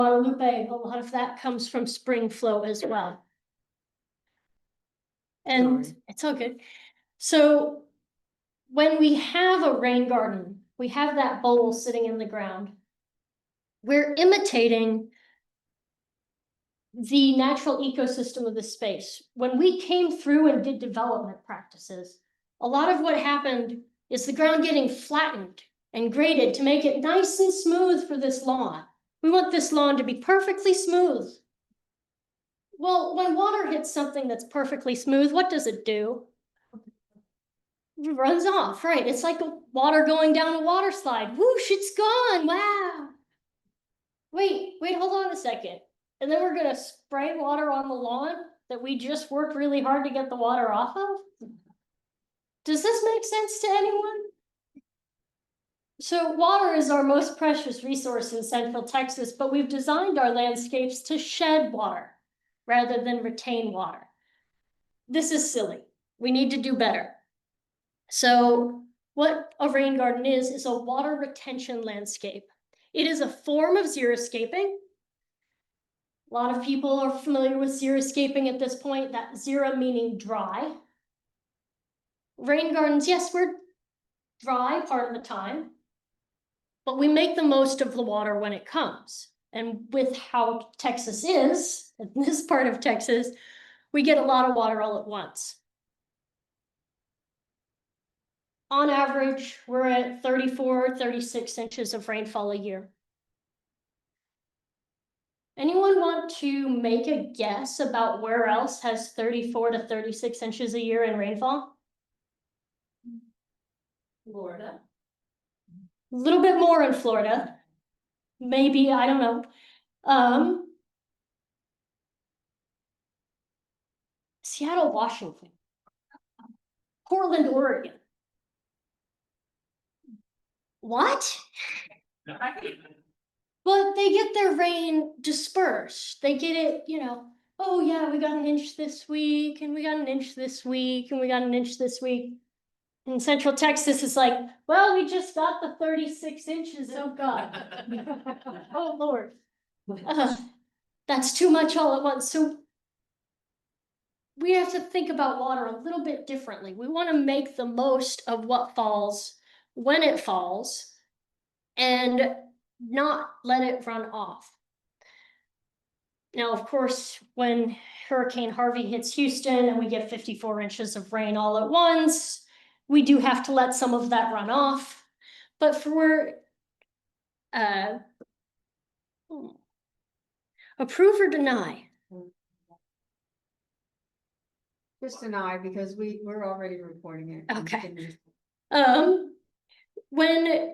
Guadalupe, a lot of that comes from spring flow as well. And Sorry. it's all good. So when we have a rain garden, we have that bowl sitting in the ground. We're imitating the natural ecosystem of the space. When we came through and did development practices, a lot of what happened is the ground getting flattened and graded to make it nice and smooth for this lawn. We want this lawn to be perfectly smooth. Well, when water hits something that's perfectly smooth, what does it do? It runs off, right? It's like water going down a water slide. Whoosh, it's gone, wow. Wait, hold on a second. And then we're gonna spray water on the lawn that we just worked really hard to get the water off of? Does this make sense to anyone? So water is our most precious resource in Central Texas, but we've designed our landscapes to shed water rather than retain water. This is silly. We need to do better. So what a rain garden is a water retention landscape. It is a form of xeriscaping. A lot of people are familiar with xeriscaping at this point, that xera meaning dry. Rain gardens, yes, we're dry part of the time, but we make the most of the water when it comes. And with how Texas is, in this part of Texas, we get a lot of water all at once. On average, we're at 34, 36 inches of rainfall a year. Anyone want to make a guess about where else has 34 to 36 inches a year in rainfall? Florida. A little bit more in Florida. Maybe, I don't know. Seattle, Washington. Portland, Oregon. What? But they get their rain dispersed. They get it, oh yeah, we got an inch this week, and we got an inch this week, and we got an inch this week. In Central Texas, it's like, well, we just got the 36 inches, oh God. Oh Lord. That's too much all at once. So we have to think about water a little bit differently. We want to make the most of what falls when it falls and not let it run off. Now, of course, when Hurricane Harvey hits Houston and we get 54 inches of rain all at once, we do have to let some of that run off. But for approve or deny? Just deny, because we're already reporting it. Okay. When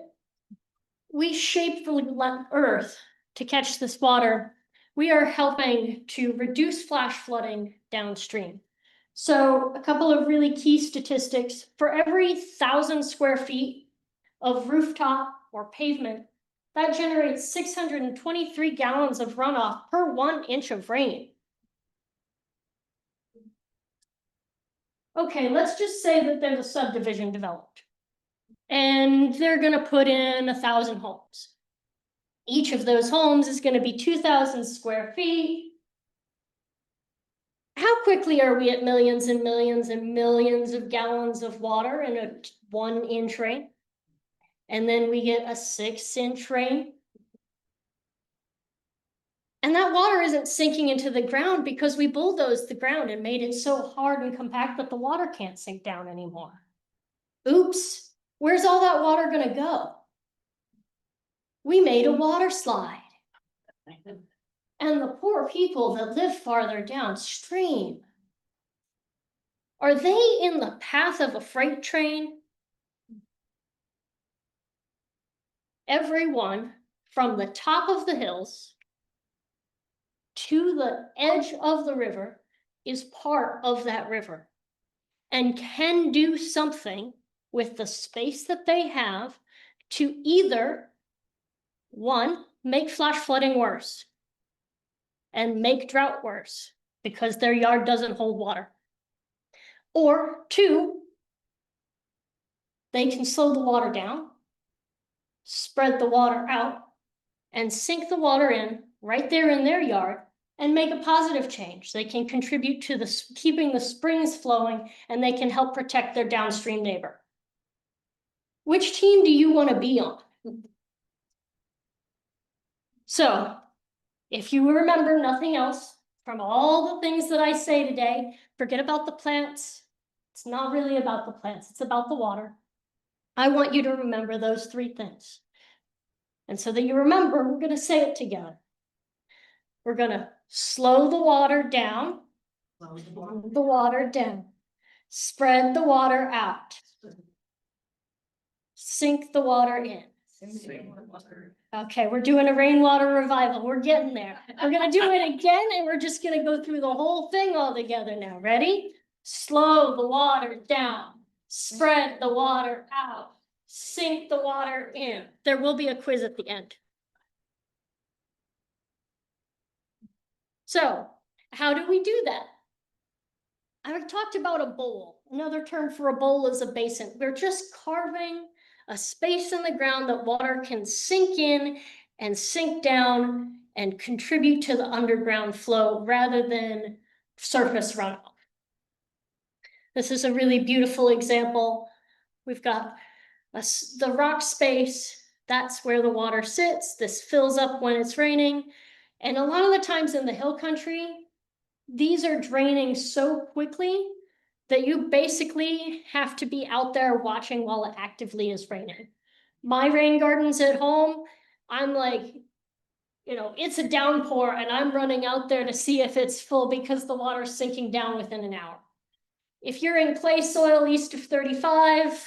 we shape the earth to catch this water, we are helping to reduce flash flooding downstream. So a couple of really key statistics: for every 1,000 square feet of rooftop or pavement, that generates 623 gallons of runoff per 1 inch of rain. Okay, let's just say that there's a subdivision developed and they're gonna put in 1,000 homes. Each of those homes is gonna be 2,000 square feet. How quickly are we at millions and millions and millions of gallons of water in a 1 inch rain? And then we get a 6 inch rain. And that water isn't sinking into the ground because we bulldozed the ground and made it so hard and compact that the water can't sink down anymore. Oops, where's all that water gonna go? We made a water slide. And the poor people that live farther downstream, are they in the path of a freight train? Everyone from the top of the hills to the edge of the river is part of that river and can do something with the space that they have to either, one, make flash flooding worse and make drought worse because their yard doesn't hold water, or two, they can slow the water down, spread the water out, and sink the water in right there in their yard and make a positive change. They can contribute to keeping the springs flowing, and they can help protect their downstream neighbor. Which team do you want to be on? So, if you remember nothing else from all the things that I say today, forget about the plants. It's not really about the plants, it's about the water. I want you to remember those three things. And so that you remember, we're going to say it together. We're going to slow the water down, spread the water out, sink the water in. Okay, we're doing a rainwater revival. We're getting there. We're gonna do it again, and we're just gonna go through the whole thing all together now. Ready? Slow the water down, spread the water out, sink the water in. There will be a quiz at the end. So, how do we do that? I talked about a bowl. Another term for a bowl is a basin. We're just carving a space in the ground that water can sink in and sink down and contribute to the underground flow rather than surface runoff. This is a really beautiful example. We've got the rock space. That's where the water sits. This fills up when it's raining. And a lot of the times in the hill country, these are draining so quickly that you basically have to be out there watching while it actively is raining. My rain gardens at home, I'm like, it's a downpour and I'm running out there to see if it's full because the water's sinking down within an hour. If you're in clay soil east of 35, a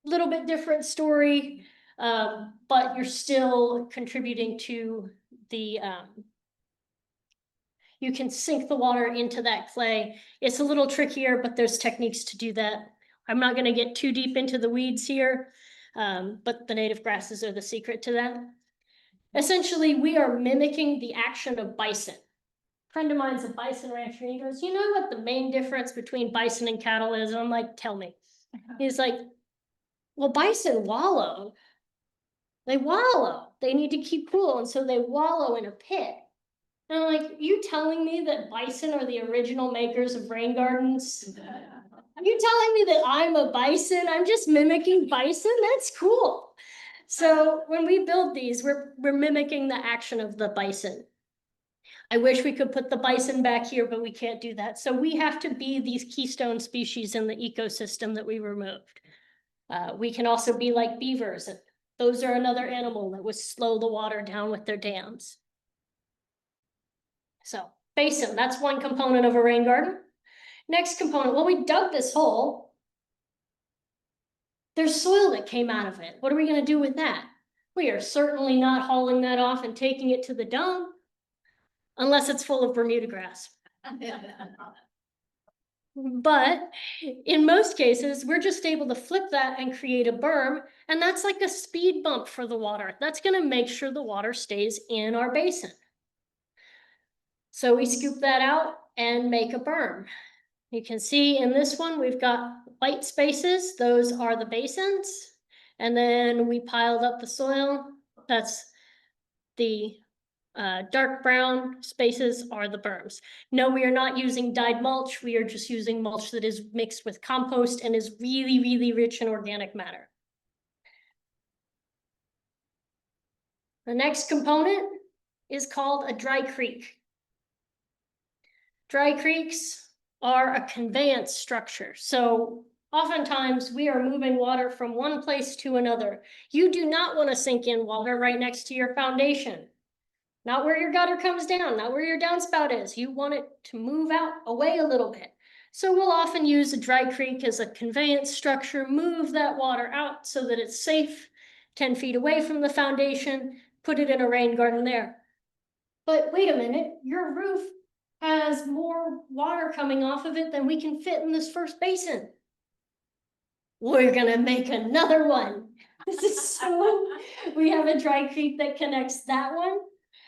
little bit different story, but you're still contributing to the, you can sink the water into that clay. It's a little trickier, but there's techniques to do that. I'm not going to get too deep into the weeds here, but the native grasses are the secret to that. Essentially, we are mimicking the action of bison. A friend of mine's a bison rancher, and he goes, you know what the main difference between bison and cattle is? And I'm like, tell me. He's like, well, bison wallow. They wallow. They need to keep cool, and so they wallow in a pit. And I'm like, you telling me that bison are the original makers of rain gardens? Are you telling me that I'm a bison? I'm just mimicking bison? That's cool. So when we build these, we're mimicking the action of the bison. I wish we could put the bison back here, but we can't do that. So we have to be these keystone species in the ecosystem that we removed. We can also be like beavers. Those are another animal that would slow the water down with their dams. So basin, that's one component of a rain garden. Next component, well, we dug this hole. There's soil that came out of it. What are we going to do with that? We are certainly not hauling that off and taking it to the dump, unless it's full of Bermuda grass. But in most cases, we're just able to flip that and create a berm, and that's like a speed bump for the water. That's going to make sure the water stays in our basin. So we scoop that out and make a berm. You can see in this one, we've got white spaces. Those are the basins. And then we piled up the soil. That's the dark brown spaces are the berms. No, we are not using dyed mulch. We are just using mulch that is mixed with compost and is really, really rich in organic matter. The next component is called a dry creek. Dry creeks are a conveyance structure. So oftentimes we are moving water from one place to another. You do not want to sink in water right next to your foundation. Not where your gutter comes down, not where your downspout is. You want it to move out away a little bit. So we'll often use a dry creek as a conveyance structure, move that water out so that it's safe, 10 feet away from the foundation, put it in a rain garden there. But wait a minute, your roof has more water coming off of it than we can fit in this first basin. We're gonna make another one. This is so, we have a dry creek that connects that one.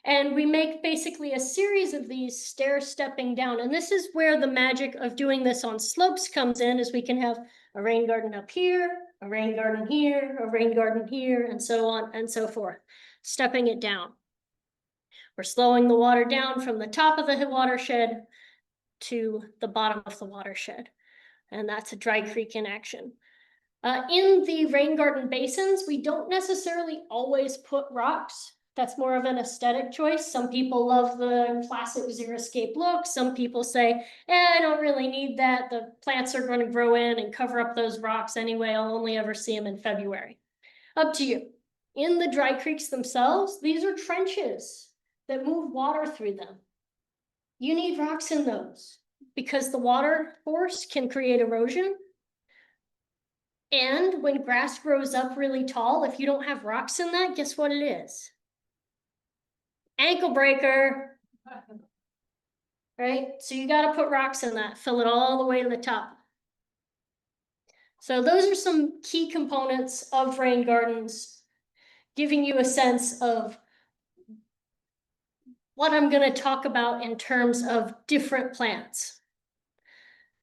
And we make basically a series of these stair-stepping down. And this is where the magic of doing this on slopes comes in, is we can have a rain garden up here, a rain garden here, a rain garden here, and so on and so forth, stepping it down. We're slowing the water down from the top of the watershed to the bottom of the watershed. And that's a dry creek in action. In the rain garden basins, we don't necessarily always put rocks. That's more of an aesthetic choice. Some people love the classic xeriscape look. Some people say, I don't really need that. The plants are going to grow in and cover up those rocks anyway. I'll only ever see them in February. Up to you. In the dry creeks themselves, these are trenches that move water through them. You need rocks in those because the water force can create erosion. And when grass grows up really tall, if you don't have rocks in that, guess what it is? Ankle breaker. Right? So you got to put rocks in that, fill it all the way to the top. So those are some key components of rain gardens, giving you a sense of what I'm going to talk about in terms of different plants.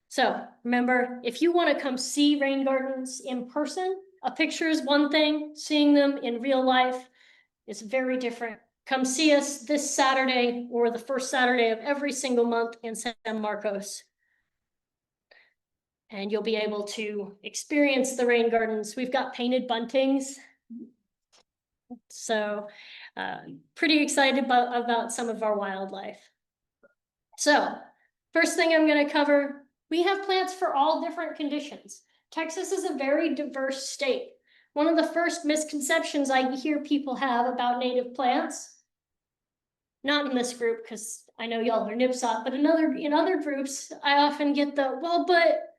So remember, if you want to come see rain gardens in person, a picture is one thing, seeing them in real life is very different. Come see us this Saturday or the first Saturday of every single month in San Marcos. And you'll be able to experience the rain gardens. We've got painted buntings. So pretty excited about some of our wildlife. So first thing I'm going to cover, we have plants for all different conditions. Texas is a very diverse state. One of the first misconceptions I hear people have about native plants, not in this group because I know y'all are NIPSOT, but in other groups, I often get the, well, but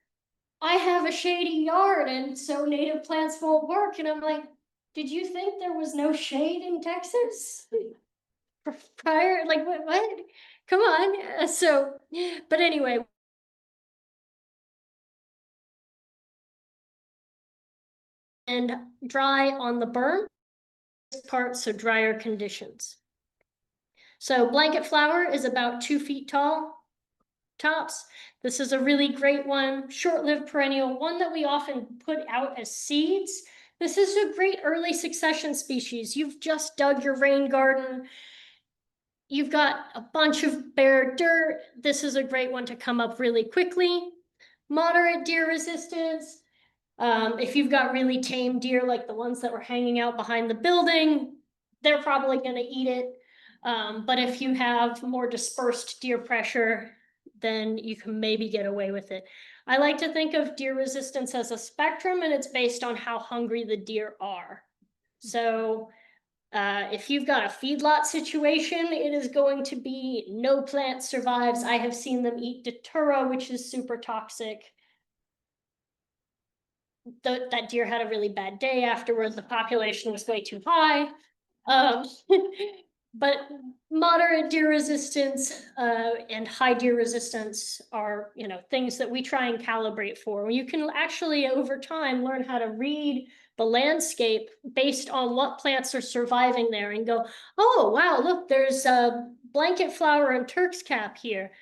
I have a shady yard and so native plants won't work. And I'm like, did you think there was no shade in Texas prior? Like, what? Come on. But anyway. And dry on the berm part, so drier conditions. So blanket flower is about 2 feet tall, tops. This is a really great one, short-lived perennial, one that we often put out as seeds. This is a great early succession species. You've just dug your rain garden. You've got a bunch of bare dirt. This is a great one to come up really quickly. Moderate deer resistance. If you've got really tame deer, like the ones that were hanging out behind the building, they're probably going to eat it. But if you have more dispersed deer pressure, then you can maybe get away with it. I like to think of deer resistance as a spectrum, and it's based on how hungry the deer are. So if you've got a feedlot situation, it is going to be no plant survives. I have seen them eat datura, which is super toxic. That deer had a really bad day afterwards. The population was way too high. But moderate deer resistance and high deer resistance are, things that we try and calibrate for. You can actually, over time, learn how to read the landscape based on what plants are surviving there and go, oh, wow, look, there's a blanket flower and Turk's cap here.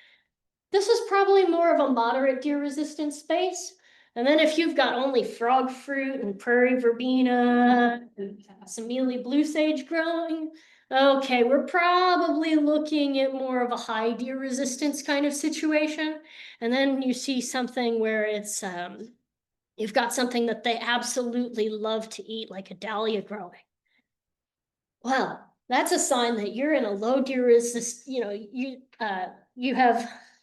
This is probably more of a moderate deer resistant space. And then if you've got only frog fruit and prairie verbena and some mealy blue sage growing, okay, we're probably looking at more of a high deer resistance kind of situation. And then you see something where it's, you've got something that they absolutely love to eat, like a dahlia growing. Well, that's a sign that you're in a low deer resistance,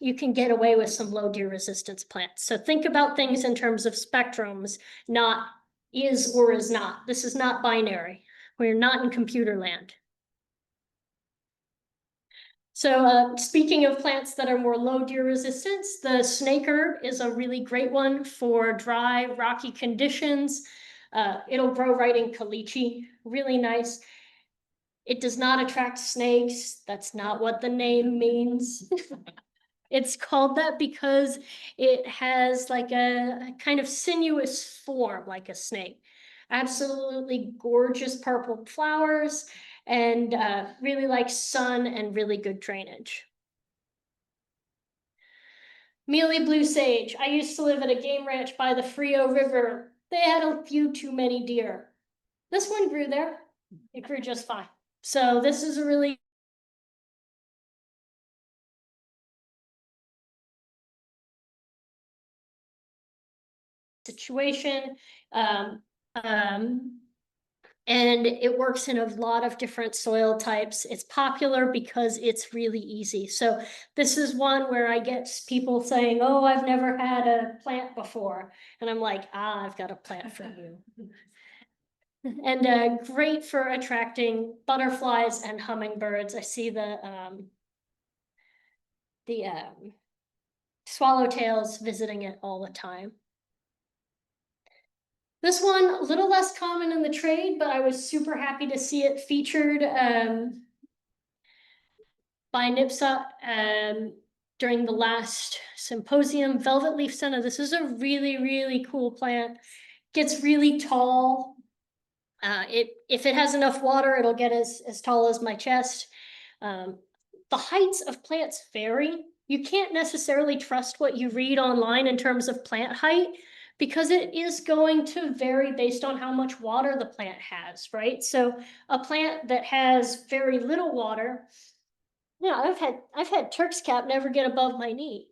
you can get away with some low deer resistance plants. So think about things in terms of spectrums, not is or is not. This is not binary. We're not in computer land. So speaking of plants that are more low deer resistance, the snake herb is a really great one for dry, rocky conditions. It'll grow right in caliche, really nice. It does not attract snakes. That's not what the name means. It's called that because it has like a kind of sinuous form, like a snake. Absolutely gorgeous purple flowers and really like sun and really good drainage. Mealy blue sage. I used to live at a game ranch by the Frio River. They had a few too many deer. This one grew there. It grew just fine. So this is a really situation. And it works in a lot of different soil types. It's popular because it's really easy. So this is one where I get people saying, oh, I've never had a plant before. And I'm like, I've got a plant for you. And great for attracting butterflies and hummingbirds. I see the swallowtails visiting it all the time. This one, a little less common in the trade, but I was super happy to see it featured by NIPSA during the last symposium. Velvet leaf senna. This is a really, really cool plant. Gets really tall. If it has enough water, it'll get as tall as my chest. The heights of plants vary. You can't necessarily trust what you read online in terms of plant height, because it is going to vary based on how much water the plant has, right? So a plant that has very little water, I've had Turk's cap never get above my knee.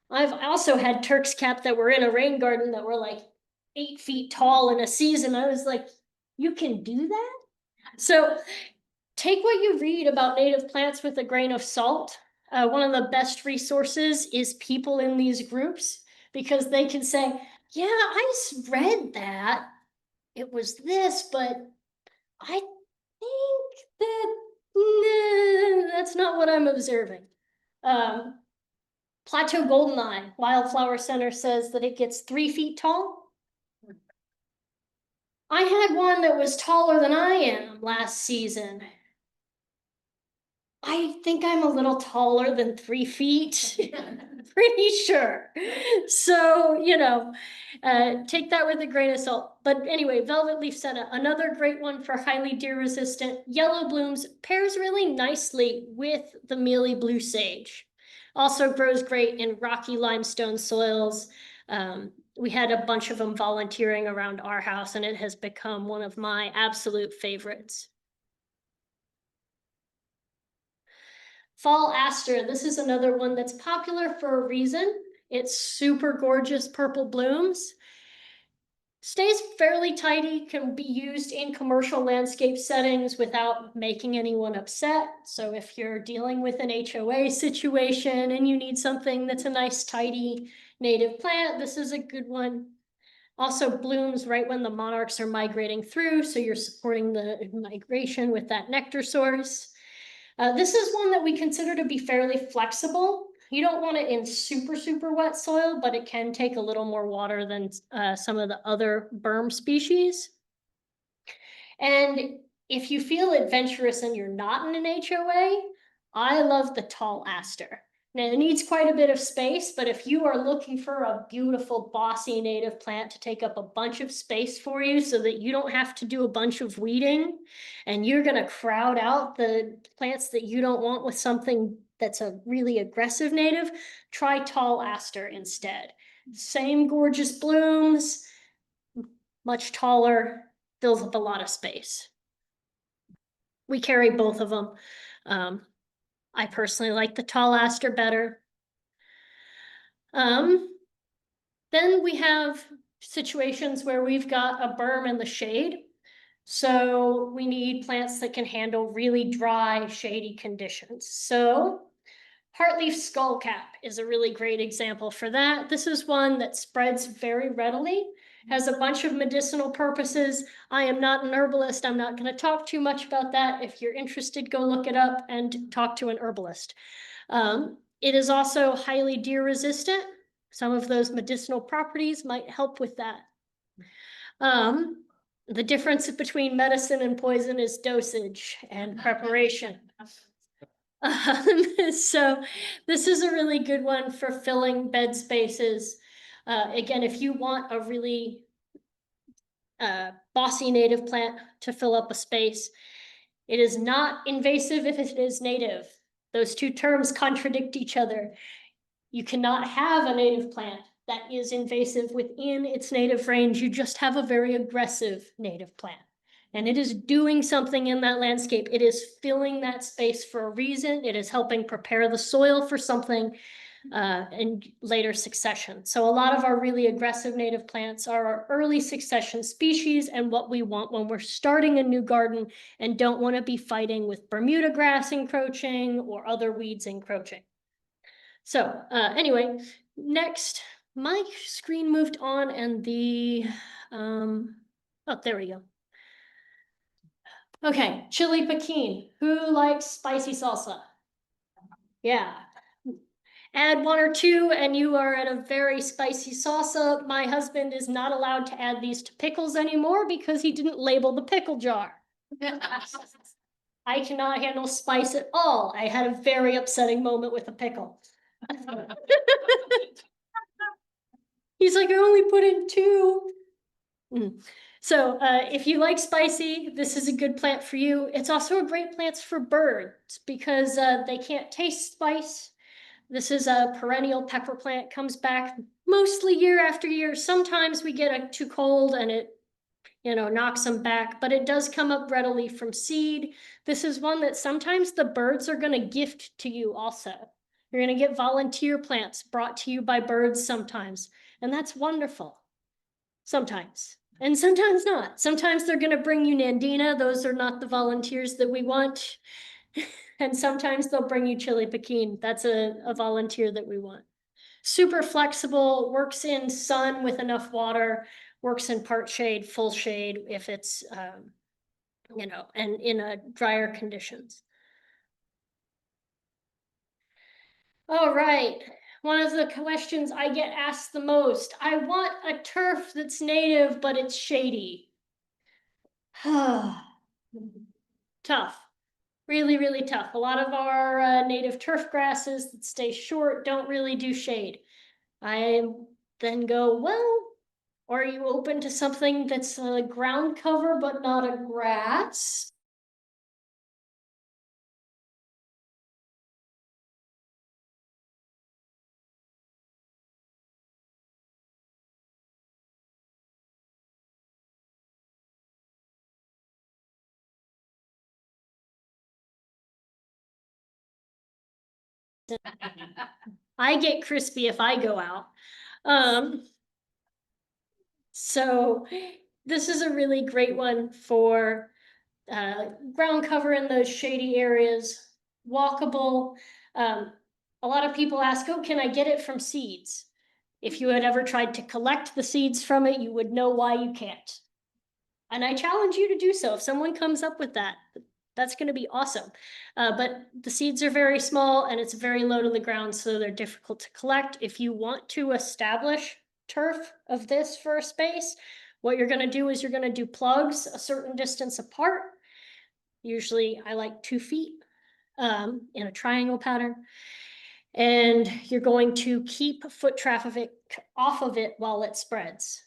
I've also had Turk's cap that were in a rain garden that were like 8 feet tall in a season. I was like, you can do that? So take what you read about native plants with a grain of salt. One of the best resources is people in these groups, because they can say, yeah, I read that it was this, but I think that that's not what I'm observing. Plateau goldeneye, Wildflower Center says that it gets 3 feet tall. I had one that was taller than I am last season. I think I'm a little taller than 3 feet, pretty sure. So, take that with a grain of salt. But anyway, velvet leaf senna, another great one for highly deer resistant. Yellow blooms, pairs really nicely with the mealy blue sage. Also grows great in rocky limestone soils. We had a bunch of them volunteering around our house, and it has become one of my absolute favorites. Fall aster, this is another one that's popular for a reason. It's super gorgeous purple blooms. Stays fairly tidy, can be used in commercial landscape settings without making anyone upset. So if you're dealing with an HOA situation and you need something that's a nice, tidy native plant, this is a good one. Also blooms right when the monarchs are migrating through, so you're supporting the migration with that nectar source. This is one that we consider to be fairly flexible. You don't want it in super, super wet soil, but it can take a little more water than some of the other berm species. And if you feel adventurous and you're not in an HOA, I love the tall aster. Now, it needs quite a bit of space, but if you are looking for a beautiful, bossy native plant to take up a bunch of space for you so that you don't have to do a bunch of weeding, and you're going to crowd out the plants that you don't want with something that's a really aggressive native, try tall aster instead. Same gorgeous blooms, much taller, fills up a lot of space. We carry both of them. I personally like the tall aster better. Then we have situations where we've got a berm in the shade. So we need plants that can handle really dry, shady conditions. So heartleaf skullcap is a really great example for that. This is one that spreads very readily, has a bunch of medicinal purposes. I am not an herbalist. I'm not going to talk too much about that. If you're interested, go look it up and talk to an herbalist. It is also highly deer resistant. Some of those medicinal properties might help with that. The difference between medicine and poison is dosage and preparation. So this is a really good one for filling bed spaces. Again, if you want a really bossy native plant to fill up a space, it is not invasive if it is native. Those two terms contradict each other. You cannot have a native plant that is invasive within its native range. You just have a very aggressive native plant. And it is doing something in that landscape. It is filling that space for a reason. It is helping prepare the soil for something. in later succession. So a lot of our really aggressive native plants are our early succession species and what we want when we're starting a new garden and don't want to be fighting with Bermuda grass encroaching or other weeds encroaching. So anyway, next, my screen moved on and oh, there we go. Okay, chili piquin. Who likes spicy salsa? Yeah. Add one or two and you are at a very spicy salsa. My husband is not allowed to add these to pickles anymore because he didn't label the pickle jar. I cannot handle spice at all. I had a very upsetting moment with a pickle. He's like, I only put in two. So if you like spicy, this is a good plant for you. It's also a great plant for birds because they can't taste spice. This is a perennial pepper plant, comes back mostly year after year. Sometimes we get too cold and it, knocks them back, but it does come up readily from seed. This is one that sometimes the birds are gonna gift to you also. You're gonna get volunteer plants brought to you by birds sometimes, and that's wonderful. Sometimes, and sometimes not. Sometimes they're gonna bring you Nandina. Those are not the volunteers that we want. And sometimes they'll bring you chili piquin. That's a volunteer that we want. Super flexible, works in sun with enough water, works in part shade, full shade if it's, and in a drier conditions. All right, one of the questions I get asked the most, I want a turf that's native, but it's shady. Tough. Really, really tough. A lot of our native turf grasses that stay short don't really do shade. I then go, well, are you open to something that's a ground cover but not a grass? I get crispy if I go out. So this is a really great one for ground cover in those shady areas, walkable. A lot of people ask, oh, can I get it from seeds? If you had ever tried to collect the seeds from it, you would know why you can't. And I challenge you to do so. If someone comes up with that, that's going to be awesome. But the seeds are very small and it's very low to the ground, so they're difficult to collect. If you want to establish turf of this for a space, what you're going to do is you're going to do plugs a certain distance apart. Usually I like 2 feet in a triangle pattern. And you're going to keep foot traffic off of it while it spreads.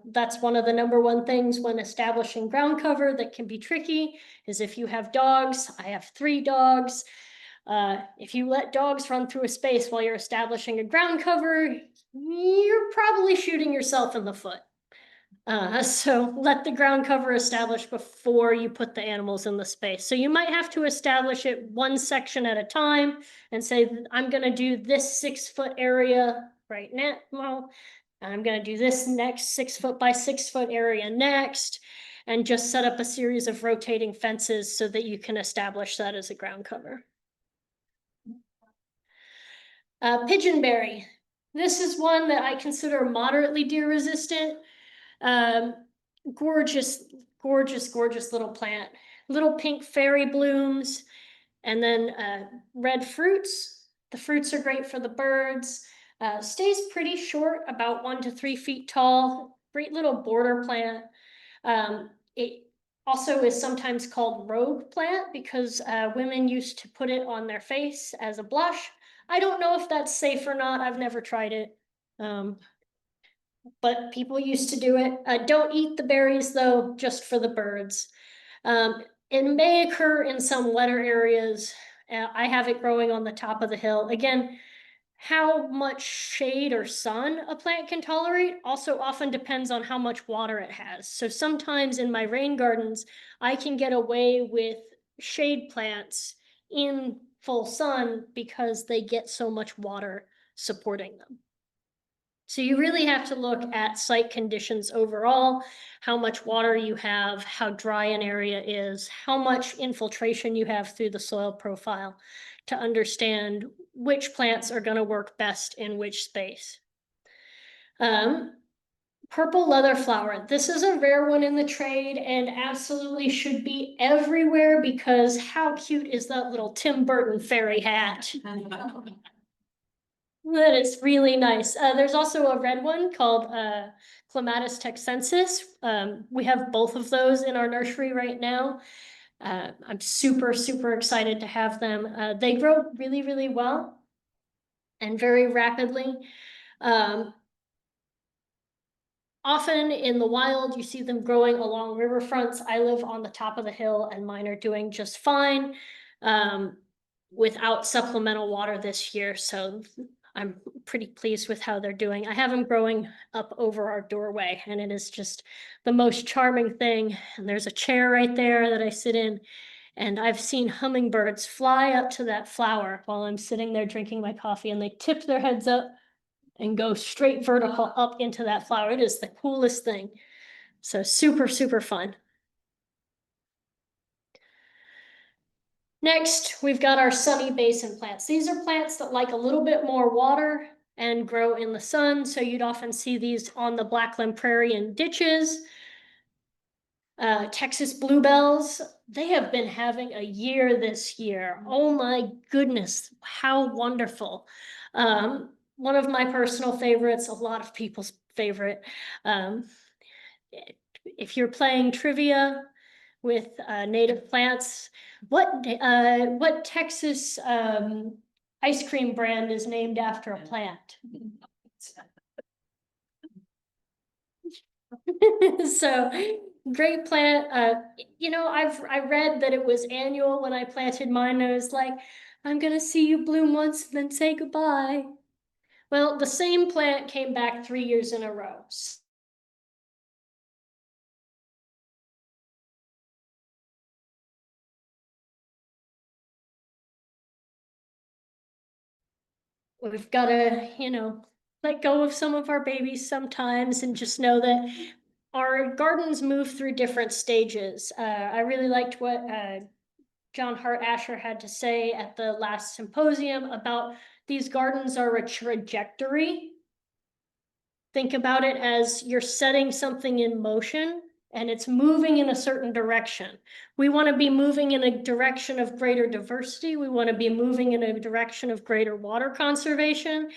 That's one of the #1 things when establishing ground cover that can be tricky is if you have dogs. I have 3 dogs. If you let dogs run through a space while you're establishing a ground cover, you're probably shooting yourself in the foot. So let the ground cover establish before you put the animals in the space. So you might have to establish it one section at a time and say, I'm gonna do this 6-foot area right now. Well, I'm gonna do this next 6-foot by 6-foot area next, and just set up a series of rotating fences so that you can establish that as a ground cover. Pigeonberry. This is one that I consider moderately deer resistant. Gorgeous, gorgeous, gorgeous little plant. Little pink fairy blooms, and then red fruits. The fruits are great for the birds. Stays pretty short, about 1 to 3 feet tall. Great little border plant. It also is sometimes called rogue plant because women used to put it on their face as a blush. I don't know if that's safe or not. I've never tried it. But people used to do it. Don't eat the berries though, just for the birds. It may occur in some wetter areas. I have it growing on the top of the hill. Again, how much shade or sun a plant can tolerate also often depends on how much water it has. So sometimes in my rain gardens, I can get away with shade plants in full sun because they get so much water supporting them. So you really have to look at site conditions overall, how much water you have, how dry an area is, how much infiltration you have through the soil profile to understand which plants are going to work best in which space. Purple leather flower. This is a rare one in the trade and absolutely should be everywhere because how cute is that little Tim Burton fairy hat? That is really nice. There's also a red one called Clematis texensis. We have both of those in our nursery right now. I'm super, super excited to have them. They grow really, really well and very rapidly. Often in the wild, you see them growing along riverfronts. I live on the top of the hill and mine are doing just fine without supplemental water this year. So I'm pretty pleased with how they're doing. I have them growing up over our doorway and it is just the most charming thing. And there's a chair right there that I sit in. And I've seen hummingbirds fly up to that flower while I'm sitting there drinking my coffee and they tip their heads up and go straight vertical up into that flower. It is the coolest thing. So super, super fun. Next, we've got our sunny basin plants. These are plants that like a little bit more water and grow in the sun. So you'd often see these on the Blackland Prairie and ditches. Texas bluebells, they have been having a year this year. Oh my goodness, how wonderful. One of my personal favorites, a lot of people's favorite. If you're playing trivia with native plants, what Texas ice cream brand is named after a plant? So great plant. I read that it was annual when I planted mine. I was like, I'm gonna see you bloom once and then say goodbye. Well, the same plant came back 3 years in a row. We've got to, let go of some of our babies sometimes and just know that our gardens move through different stages. I really liked what John Hart Asher had to say at the last symposium about these gardens are a trajectory. Think about it as you're setting something in motion and it's moving in a certain direction. We want to be moving in a direction of greater diversity. We want to be moving in a direction of greater water conservation.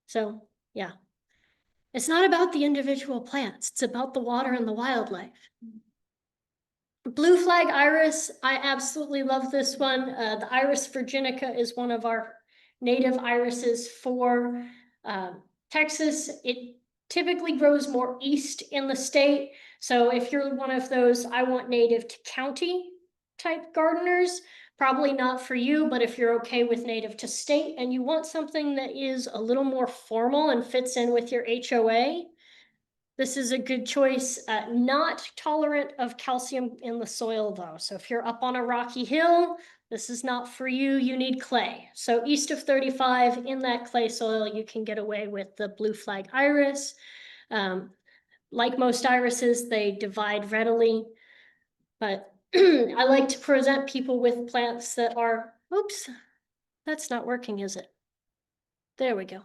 So, yeah. It's not about the individual plants. It's about the water and the wildlife. Blue flag iris, I absolutely love this one. The iris virginica is one of our native irises for Texas. It typically grows more east in the state. So if you're one of those, I want native to county type gardeners, probably not for you, but if you're okay with native to state and you want something that is a little more formal and fits in with your HOA, this is a good choice. Not tolerant of calcium in the soil though. So if you're up on a rocky hill, this is not for you. You need clay. So east of 35 in that clay soil, you can get away with the blue flag iris. Like most irises, they divide readily, but I like to present people with plants that are, oops, that's not working, is it? There we go.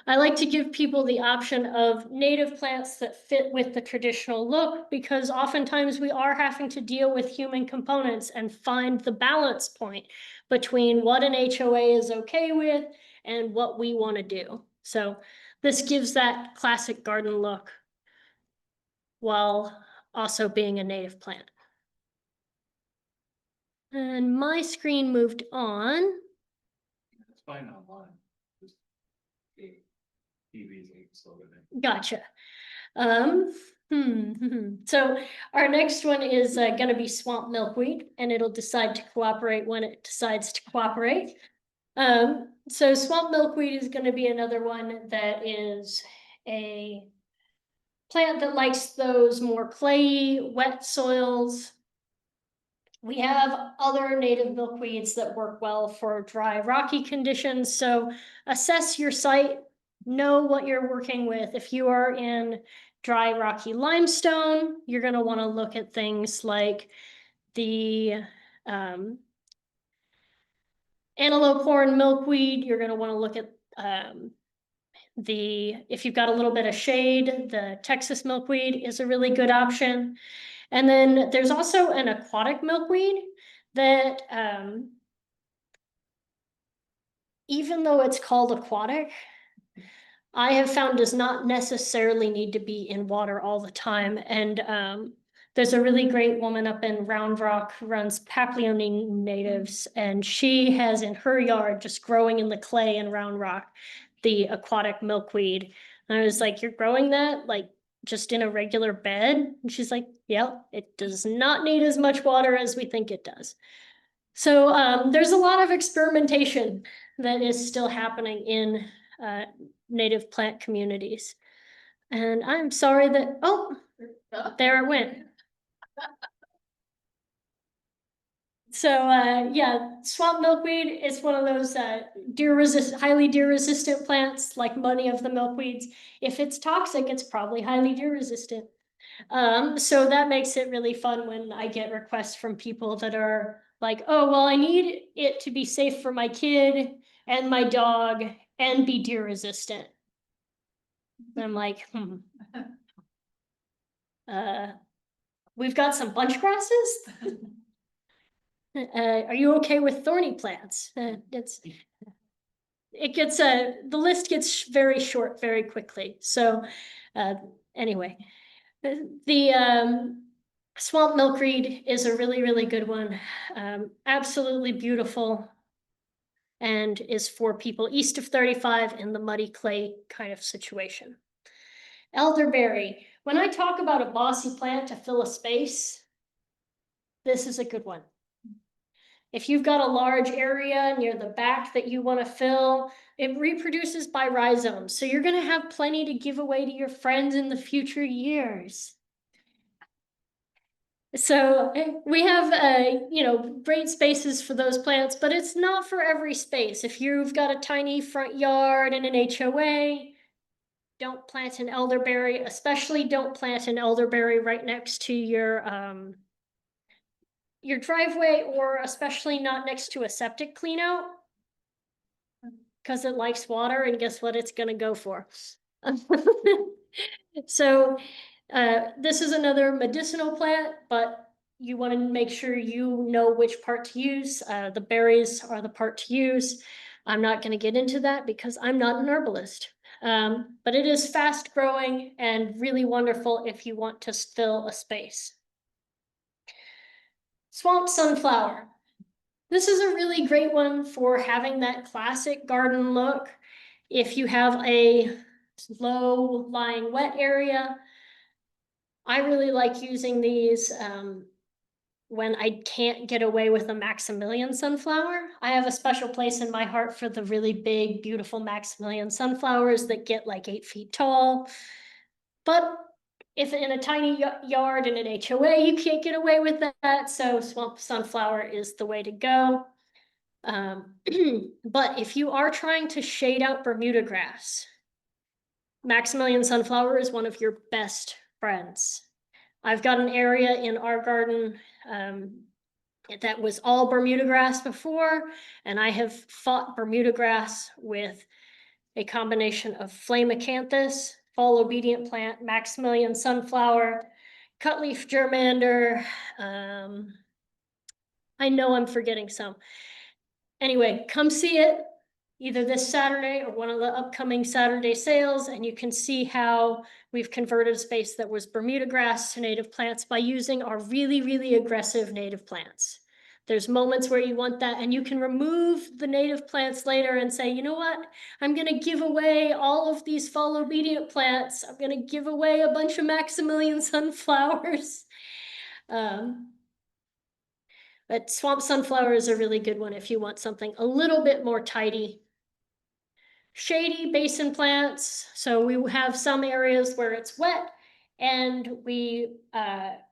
I like to give people the option of native plants that fit with the traditional look because oftentimes we are having to deal with human components and find the balance point between what an HOA is okay with and what we want to do. So this gives that classic garden look while also being a native plant. And my screen moved on. It's fine online. Just TV's slow down. Gotcha. So our next one is going to be swamp milkweed, and it'll decide to cooperate when it decides to cooperate. So swamp milkweed is going to be another one that is a plant that likes those more clayey, wet soils. We have other native milkweeds that work well for dry, rocky conditions, so assess your site, know what you're working with. If you are in dry, rocky limestone, you're gonna wanna look at things like the antelope horn milkweed. You're gonna wanna look at if you've got a little bit of shade, the Texas milkweed is a really good option. And then there's also an aquatic milkweed that, even though it's called aquatic, I have found does not necessarily need to be in water all the time. And there's a really great woman up in Round Rock who runs Papillion Natives, and she has in her yard, just growing in the clay in Round Rock, the aquatic milkweed. And I was like, "You're growing that like just in a regular bed?" And she's like, "Yep, it does not need as much water as we think it does." So there's a lot of experimentation that is still happening in native plant communities. And I'm sorry that, oh, there it went. So yeah, swamp milkweed is one of those highly deer resistant plants, like many of the milkweeds. If it's toxic, it's probably highly deer resistant. So that makes it really fun when I get requests from people that are like, "Oh, well, I need it to be safe for my kid and my dog and be deer resistant." And I'm like, we've got some bunch grasses. Are you okay with thorny plants? The list gets very short very quickly. So anyway, the swamp milkweed is a really, really good one. Absolutely beautiful, and is for people east of 35 in the muddy clay kind of situation. Elderberry. When I talk about a bossy plant to fill a space, this is a good one. If you've got a large area near the back that you want to fill, it reproduces by rhizomes. So you're going to have plenty to give away to your friends in the future years. So we have, great spaces for those plants, but it's not for every space. If you've got a tiny front yard and an HOA, don't plant an elderberry, especially don't plant an elderberry right next to your driveway, or especially not next to a septic cleanout, because it likes water, and guess what it's gonna go for? So this is another medicinal plant, but you want to make sure you know which part to use. The berries are the part to use. I'm not going to get into that because I'm not an herbalist. But it is fast growing and really wonderful if you want to fill a space. Swamp sunflower. This is a really great one for having that classic garden look. If you have a low-lying wet area, I really like using these when I can't get away with a Maximilian sunflower. I have a special place in my heart for the really big, beautiful Maximilian sunflowers that get like 8 feet tall. But if in a tiny yard in an HOA, you can't get away with that, so swamp sunflower is the way to go. But if you are trying to shade out Bermuda grass, Maximilian sunflower is one of your best friends. I've got an area in our garden that was all Bermuda grass before, and I have fought Bermuda grass with a combination of flame acanthus, fall obedient plant, Maximilian sunflower, cutleaf germander. I know I'm forgetting some. Anyway, come see it either this Saturday or one of the upcoming Saturday sales, and you can see how we've converted a space that was Bermuda grass to native plants by using our really, really aggressive native plants. There's moments where you want that, and you can remove the native plants later and say, you know what? I'm gonna give away all of these fall obedient plants. I'm gonna give away a bunch of Maximilian sunflowers. But swamp sunflower is a really good one if you want something a little bit more tidy. Shady basin plants. So we have some areas where it's wet, and we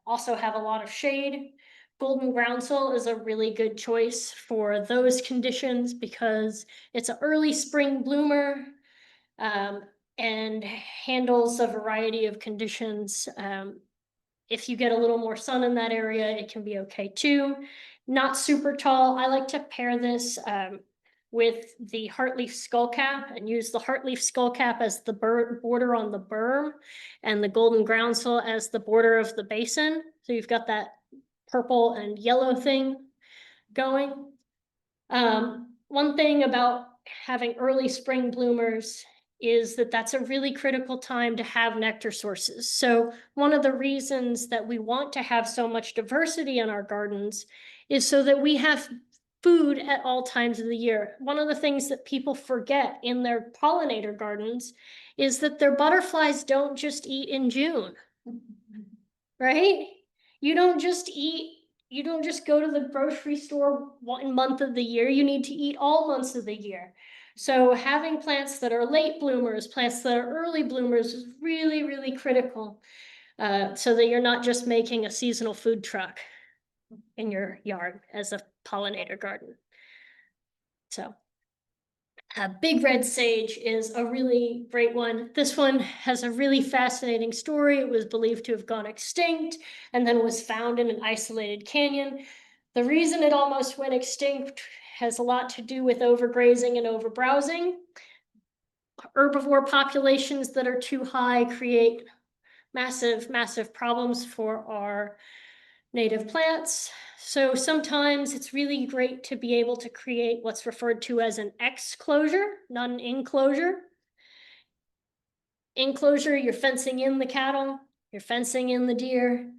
also have a lot of shade. golden groundsel is a really good choice for those conditions because it's an early spring bloomer. And handles a variety of conditions. If you get a little more sun in that area, it can be okay too. Not super tall. I like to pair this with the heartleaf skullcap and use the heartleaf skullcap as the border on the berm and the golden groundsel as the border of the basin. So you've got that purple and yellow thing going. One thing about having early spring bloomers is that that's a really critical time to have nectar sources. So one of the reasons that we want to have so much diversity in our gardens is so that we have food at all times of the year. One of the things that people forget in their pollinator gardens is that their butterflies don't just eat in June, right? You don't just go to the grocery store 1 month of the year. You need to eat all months of the year. So having plants that are late bloomers, plants that are early bloomers is really, really critical. So that you're not just making a seasonal food truck in your yard as a pollinator garden. So big red sage is a really great one. This one has a really fascinating story. It was believed to have gone extinct and then was found in an isolated canyon. The reason it almost went extinct has a lot to do with overgrazing and overbrowsing. Herbivore populations that are too high create massive, massive problems for our native plants. So sometimes it's really great to be able to create what's referred to as an exclosure, not an enclosure. Enclosure, you're fencing in the cattle, you're fencing in the deer.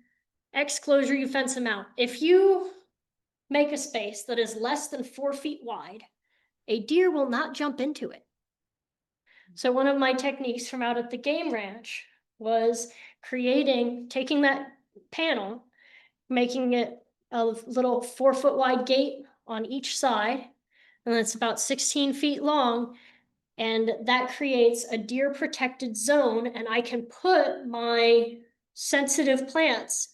Exclosure, you fence them out. If you make a space that is less than 4 feet wide, a deer will not jump into it. So one of my techniques from out at the game ranch was taking that panel, making it a little 4 foot wide gate on each side, and it's about 16 feet long. And that creates a deer protected zone, and I can put my sensitive plants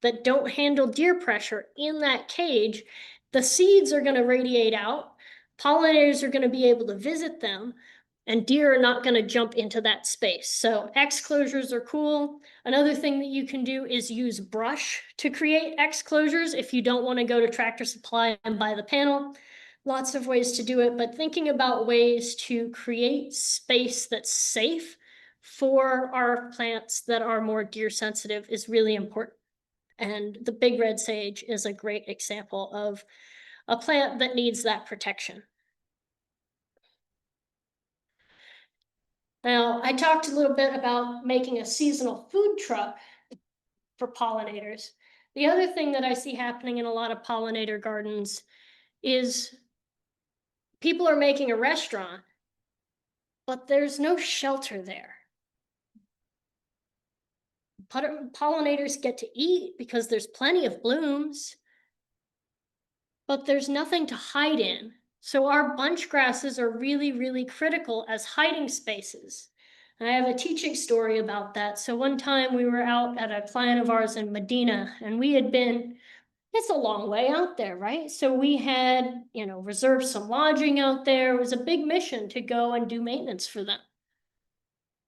that don't handle deer pressure in that cage. The seeds are going to radiate out, pollinators are going to be able to visit them, and deer are not going to jump into that space. So exclosures are cool. Another thing that you can do is use brush to create exclosures if you don't want to go to Tractor Supply and buy the panel. Lots of ways to do it, but thinking about ways to create space that's safe for our plants that are more deer sensitive is really important. And the big red sage is a great example of a plant that needs that protection. Now, I talked a little bit about making a seasonal food truck for pollinators. The other thing that I see happening in a lot of pollinator gardens is people are making a restaurant, but there's no shelter there. Pollinators get to eat because there's plenty of blooms, but there's nothing to hide in. So our bunch grasses are really, really critical as hiding spaces. And I have a teaching story about that. So one time we were out at a client of ours in Medina, and we had been, it's a long way out there, right? So we had, reserved some lodging out there. It was a big mission to go and do maintenance for them.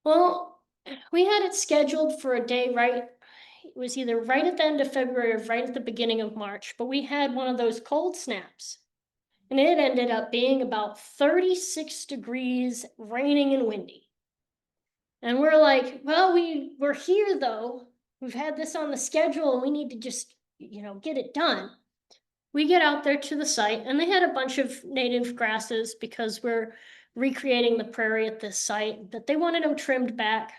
Well, we had it scheduled for a day, right? It was either right at the end of February or right at the beginning of March, but we had one of those cold snaps. And it ended up being about 36 degrees, raining and windy. And we're like, well, we're here though. We've had this on the schedule and we need to just, get it done. We get out there to the site and they had a bunch of native grasses because we're recreating the prairie at this site, that they wanted them trimmed back.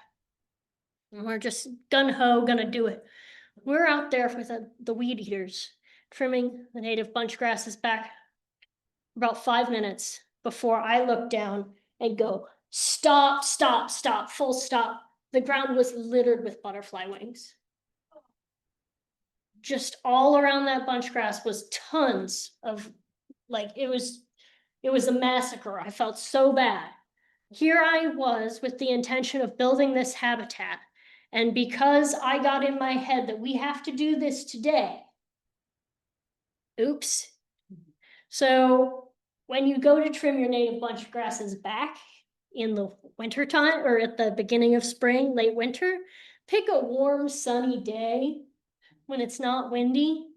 And we're just gung-ho gonna do it. We're out there with the weed eaters, trimming the native bunch grasses back about 5 minutes before I look down and go, stop, stop, stop, full stop. The ground was littered with butterfly wings. Just all around that bunch grass was tons of, it was a massacre. I felt so bad. Here I was with the intention of building this habitat. And because I got in my head that we have to do this today, Oops. So when you go to trim your native bunch of grasses back in the winter time or at the beginning of spring, late winter, pick a warm, sunny day when it's not windy.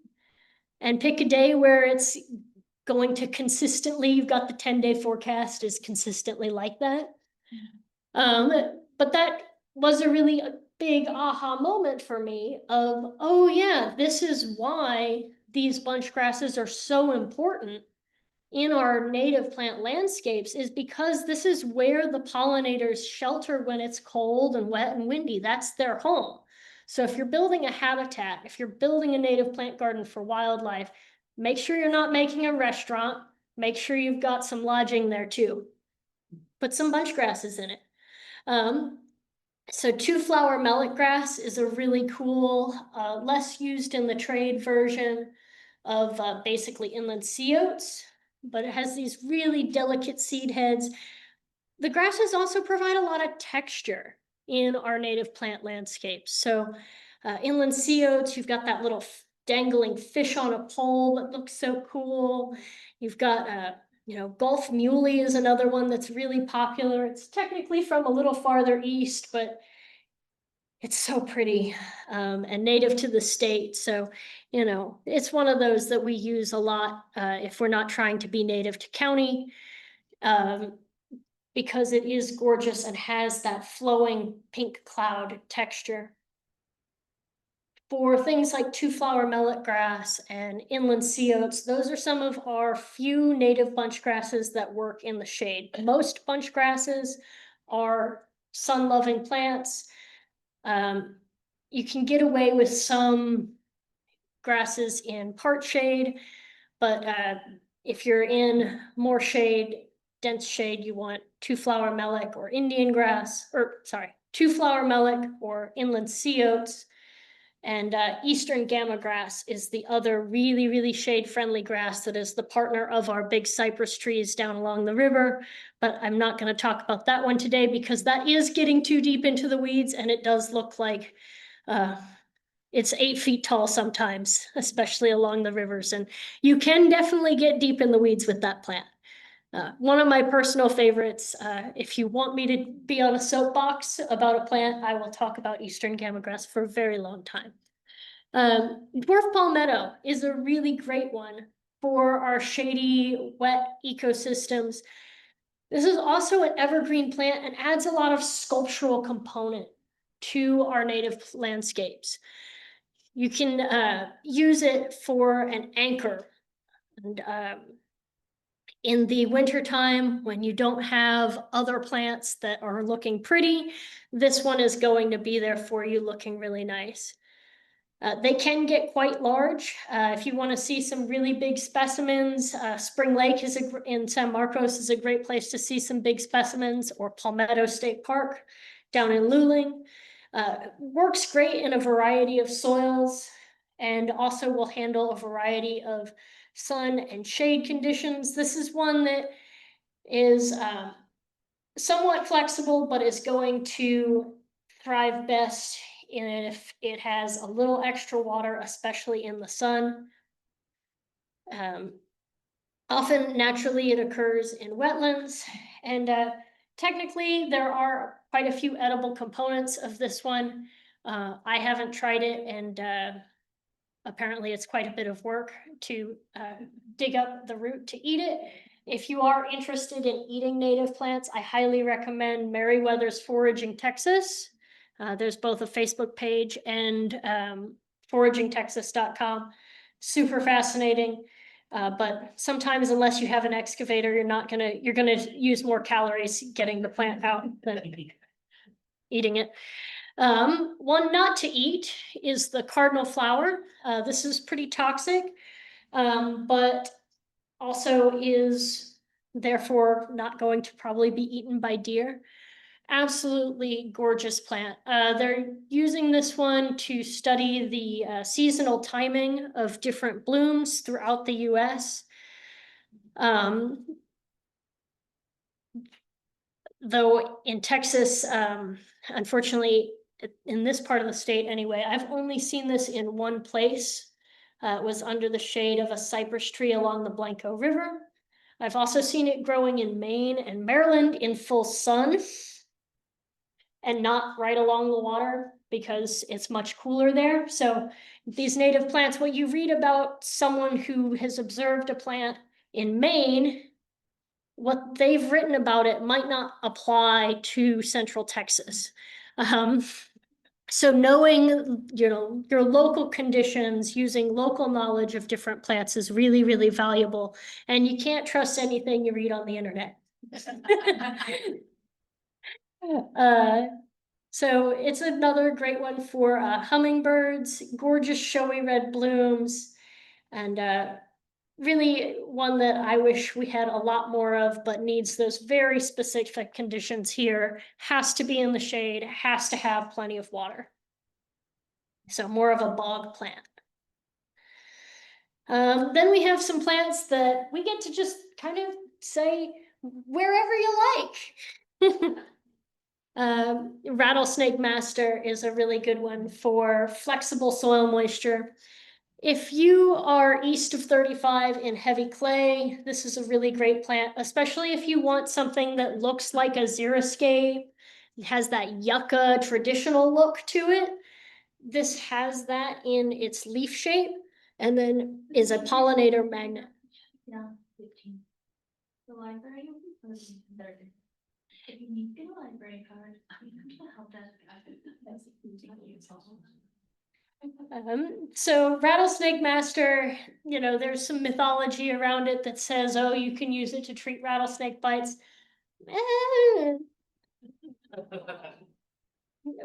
And pick a day where it's going to consistently, you've got the 10-day forecast is consistently like that. But that was a really big aha moment for me of, oh yeah, this is why these bunch grasses are so important in our native plant landscapes, is because this is where the pollinators shelter when it's cold and wet and windy. That's their home. So if you're building a habitat, if you're building a native plant garden for wildlife, make sure you're not making a restaurant. Make sure you've got some lodging there too. Put some bunch grasses in it. So two-flower millet grass is a really cool, less used in the trade version of basically inland sea oats, but it has these really delicate seed heads. The grasses also provide a lot of texture in our native plant landscapes. So inland sea oats, you've got that little dangling fish on a pole that looks so cool. You've got Gulf muley is another one that's really popular. It's technically from a little farther east, but it's so pretty and native to the state. So, it's one of those that we use a lot if we're not trying to be native to county, because it is gorgeous and has that flowing pink cloud texture. For things like two-flower millet grass and inland sea oats, those are some of our few native bunch grasses that work in the shade. Most bunch grasses are sun-loving plants. You can get away with some grasses in part shade, but if you're in more shade, dense shade, you want two-flower melic or Indian grass, two-flower melic or inland sea oats. And eastern gamma grass is the other really, really shade-friendly grass that is the partner of our big cypress trees down along the river. But I'm not going to talk about that one today because that is getting too deep into the weeds, and it does look like it's 8 feet tall sometimes, especially along the rivers. And you can definitely get deep in the weeds with that plant. One of my personal favorites, if you want me to be on a soapbox about a plant, I will talk about eastern gamma grass for a very long time. Dwarf palmetto is a really great one for our shady, wet ecosystems. This is also an evergreen plant and adds a lot of sculptural component to our native landscapes. You can use it for an anchor. And in the wintertime, when you don't have other plants that are looking pretty, this one is going to be there for you looking really nice. They can get quite large. If you want to see some really big specimens, Spring Lake in San Marcos is a great place to see some big specimens, or Palmetto State Park down in Luling. Works great in a variety of soils and also will handle a variety of sun and shade conditions. This is one that is somewhat flexible, but is going to thrive best if it has a little extra water, especially in the sun. Often naturally it occurs in wetlands, and technically there are quite a few edible components of this one. I haven't tried it, and apparently it's quite a bit of work to dig up the root to eat it. If you are interested in eating native plants, I highly recommend Meriwether's Foraging Texas. There's both a Facebook page and foragingtexas.com. Super fascinating. But sometimes, unless you have an excavator, you're gonna use more calories getting the plant out than eating it. One not to eat is the cardinal flower. This is pretty toxic, but also is therefore not going to probably be eaten by deer. Absolutely gorgeous plant. They're using this one to study the seasonal timing of different blooms throughout the US. Though in Texas, unfortunately, in this part of the state anyway, I've only seen this in one place. It was under the shade of a cypress tree along the Blanco River. I've also seen it growing in Maine and Maryland in full sun and not right along the water because it's much cooler there. So these native plants, what you read about someone who has observed a plant in Maine, what they've written about it might not apply to Central Texas. So knowing, your local conditions, using local knowledge of different plants is really, really valuable. And you can't trust anything you read on the internet. So it's another great one for hummingbirds, gorgeous showy red blooms, and really one that I wish we had a lot more of, but needs those very specific conditions here. Has to be in the shade, has to have plenty of water. So more of a bog plant. Then we have some plants that we get to just kind of say wherever you like. Rattlesnake master is a really good one for flexible soil moisture. If you are east of 35 in heavy clay, this is a really great plant, especially if you want something that looks like a xeriscape, has that yucca traditional look to it. This has that in its leaf shape and then is a pollinator magnet. Yeah, 15. The library. If you need to get a library card, I'm gonna help that. So rattlesnake master, there's some mythology around it that says, oh, you can use it to treat rattlesnake bites.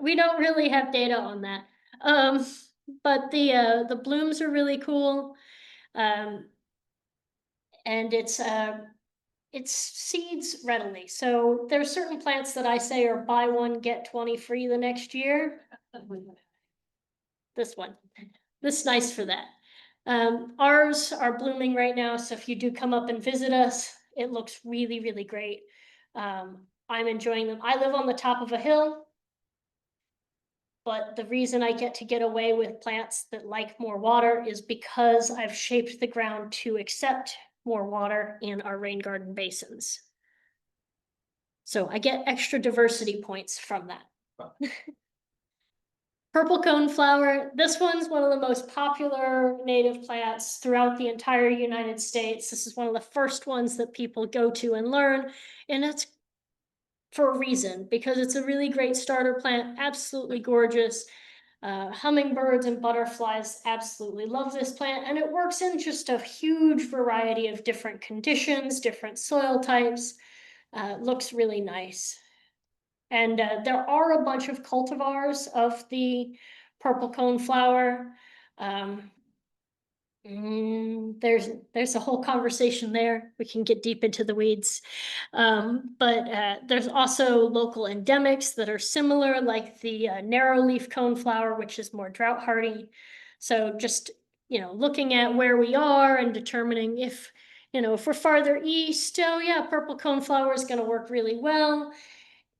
We don't really have data on that. But the blooms are really cool. And it seeds readily. So there are certain plants that I say are buy one, get 20 free the next year. This one, this is nice for that. Ours are blooming right now, so if you do come up and visit us, it looks really, really great. I'm enjoying them. I live on the top of a hill, but the reason I get away with plants that like more water is because I've shaped the ground to accept more water in our rain garden basins. So I get extra diversity points from that. Purple coneflower, this one's one of the most popular native plants throughout the entire United States. This is one of the first ones that people go to and learn, and it's for a reason, because it's a really great starter plant, absolutely gorgeous. Hummingbirds and butterflies absolutely love this plant, and it works in just a huge variety of different conditions, different soil types. Looks really nice. And there are a bunch of cultivars of the purple coneflower. There's a whole conversation there. We can get deep into the weeds. But there's also local endemics that are similar, like the narrow leaf coneflower, which is more drought hardy. So just, looking at where we are and determining if we're farther east, oh yeah, purple coneflower is going to work really well.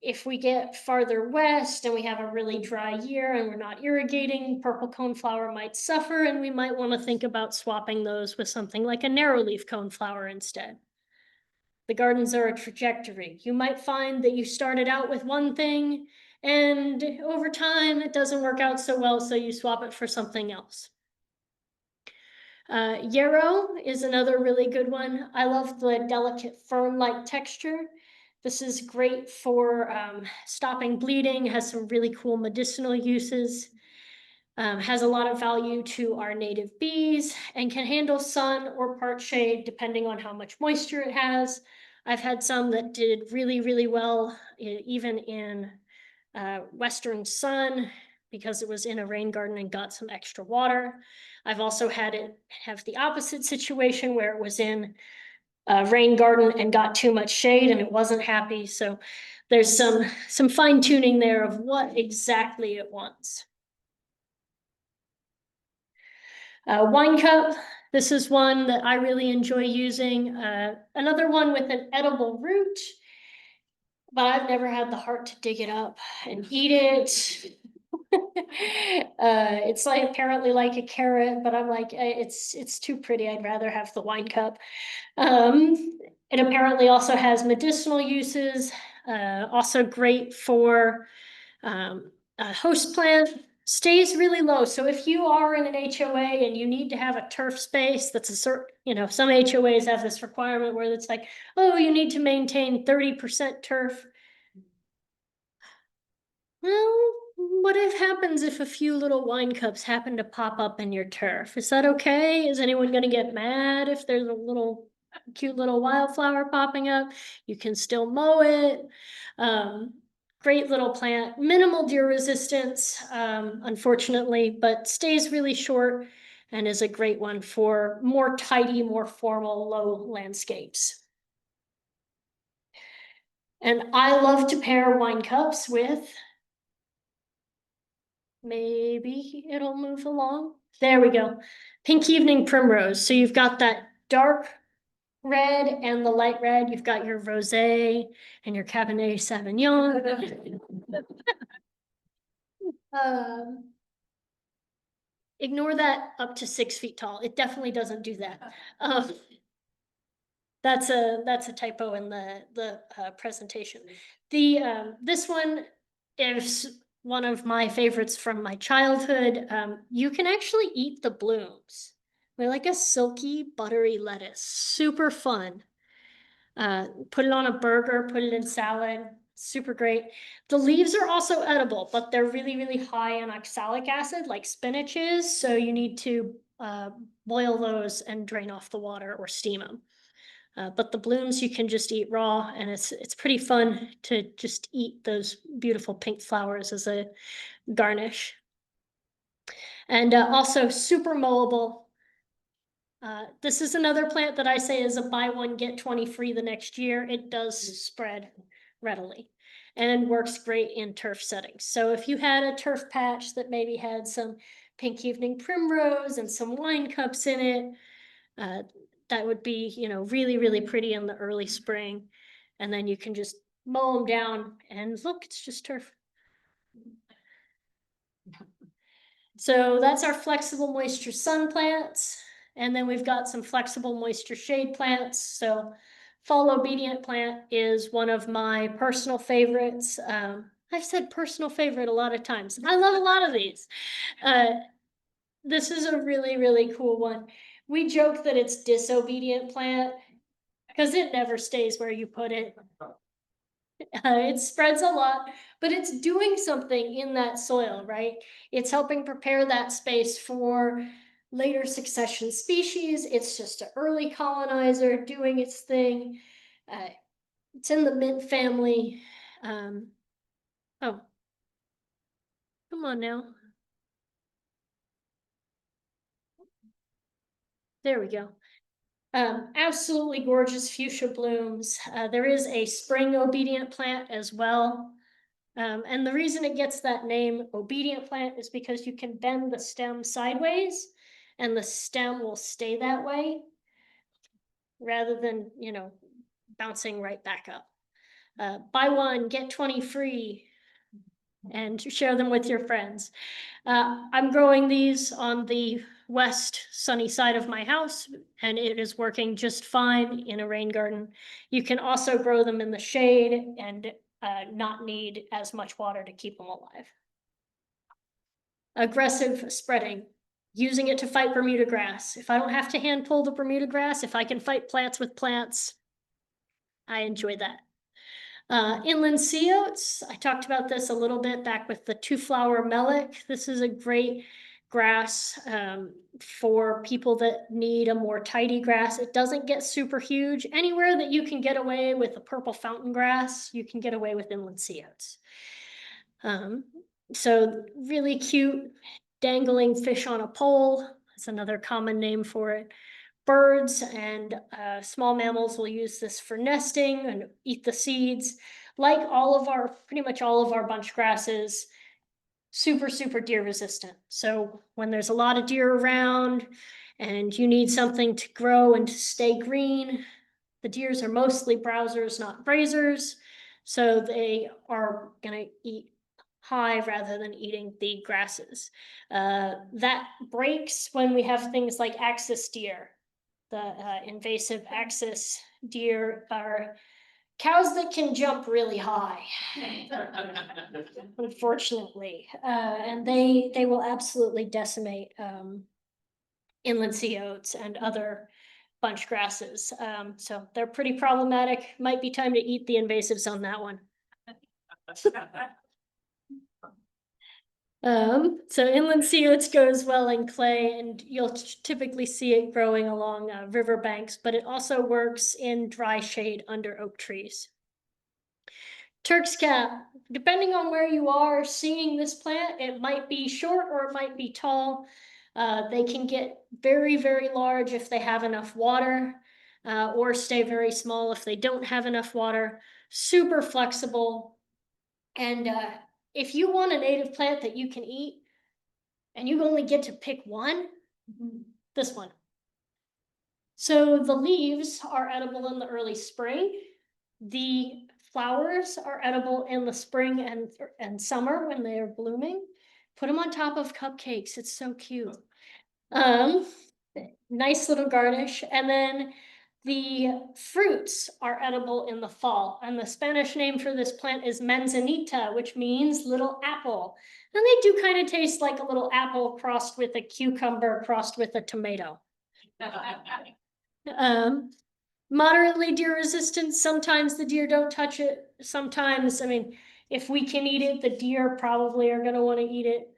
If we get farther west and we have a really dry year and we're not irrigating, purple coneflower might suffer, and we might want to think about swapping those with something like a narrow leaf coneflower instead. The gardens are a trajectory. You might find that you started out with one thing and over time it doesn't work out so well, so you swap it for something else. Yarrow is another really good one. I love the delicate fern-like texture. This is great for stopping bleeding, has some really cool medicinal uses, has a lot of value to our native bees, and can handle sun or part shade depending on how much moisture it has. I've had some that did really, really well, even in western sun, because it was in a rain garden and got some extra water. I've also had it have the opposite situation where it was in rain garden and got too much shade and it wasn't happy. So there's some fine tuning there of what exactly it wants. Wine cup. This is one that I really enjoy using. Another one with an edible root, but I've never had the heart to dig it up and eat it. It's like apparently like a carrot, but I'm like, it's too pretty. I'd rather have the wine cup. It apparently also has medicinal uses, also great for a host plant. Stays really low. So if you are in an HOA and you need to have a turf space, that's a certain, some HOAs have this requirement where it's like, oh, you need to maintain 30% turf. Well, what if happens if a few little wine cups happen to pop up in your turf? Is that okay? Is anyone gonna get mad if there's a little cute little wildflower popping up? You can still mow it. Great little plant, minimal deer resistance, unfortunately, but stays really short and is a great one for more tidy, more formal, low landscapes. And I love to pair wine cups with, maybe it'll move along. There we go. Pink evening primrose. So you've got that dark red and the light red. You've got your rosé and your Cabernet Sauvignon. Ignore that up to 6 feet tall. It definitely doesn't do that. That's a typo in the presentation. This one is one of my favorites from my childhood. You can actually eat the blooms. They're like a silky, buttery lettuce. Super fun. Put it on a burger, put it in salad. Super great. The leaves are also edible, but they're really, really high in oxalic acid, like spinach is. So you need to boil those and drain off the water or steam them. But the blooms you can just eat raw, and it's pretty fun to just eat those beautiful pink flowers as a garnish. And also super mowable. This is another plant that I say is a buy one, get 20 free the next year. It does spread readily and works great in turf settings. So if you had a turf patch that maybe had some pink evening primrose and some wine cups in it, that would be, really, really pretty in the early spring. And then you can just mow them down and look, it's just turf. So that's our flexible moisture sun plants. And then we've got some flexible moisture shade plants. So fall obedient plant is one of my personal favorites. I've said personal favorite a lot of times. I love a lot of these. This is a really, really cool one. We joke that it's disobedient plant because it never stays where you put it. It spreads a lot, but it's doing something in that soil, right? It's helping prepare that space for later succession species. It's just an early colonizer doing its thing. It's in the mint family. Oh, come on now. There we go. Absolutely gorgeous fuchsia blooms. There is a spring obedient plant as well. And the reason it gets that name, obedient plant, is because you can bend the stem sideways and the stem will stay that way rather than, bouncing right back up. Buy one, get 20 free and share them with your friends. I'm growing these on the west sunny side of my house, and it is working just fine in a rain garden. You can also grow them in the shade and not need as much water to keep them alive. Aggressive spreading, using it to fight Bermuda grass. If I don't have to hand pull the Bermuda grass, if I can fight plants with plants, I enjoy that. Inland sea oats, I talked about this a little bit back with the 2-flower melic. This is a great grass for people that need a more tidy grass. It doesn't get super huge. Anywhere that you can get away with a purple fountain grass, you can get away with inland sea oats. So really cute dangling fish on a pole. That's another common name for it. Birds and small mammals will use this for nesting and eat the seeds. Like pretty much all of our bunch grasses, super, super deer resistant. So when there's a lot of deer around and you need something to grow and to stay green, the deers are mostly browsers, not grazers. So they are gonna eat high rather than eating the grasses. That breaks when we have things like axis deer. The invasive axis deer are cows that can jump really high, unfortunately, and they will absolutely decimate inland sea oats and other bunch grasses. So they're pretty problematic. Might be time to eat the invasives on that one. So inland sea oats goes well in clay, and you'll typically see it growing along river banks, but it also works in dry shade under oak trees. Turk's cap, depending on where you are seeing this plant, it might be short or it might be tall. They can get very, very large if they have enough water, or stay very small if they don't have enough water. Super flexible. And if you want a native plant that you can eat, and you only get to pick one, this one. So the leaves are edible in the early spring. The flowers are edible in the spring and summer when they are blooming. Put them on top of cupcakes. It's so cute. Nice little garnish. And then the fruits are edible in the fall. And the Spanish name for this plant is manzanita, which means little apple. And they do kind of taste like a little apple crossed with a cucumber crossed with a tomato. Moderately deer resistant. Sometimes the deer don't touch it. Sometimes, I mean, if we can eat it, the deer probably are gonna want to eat it.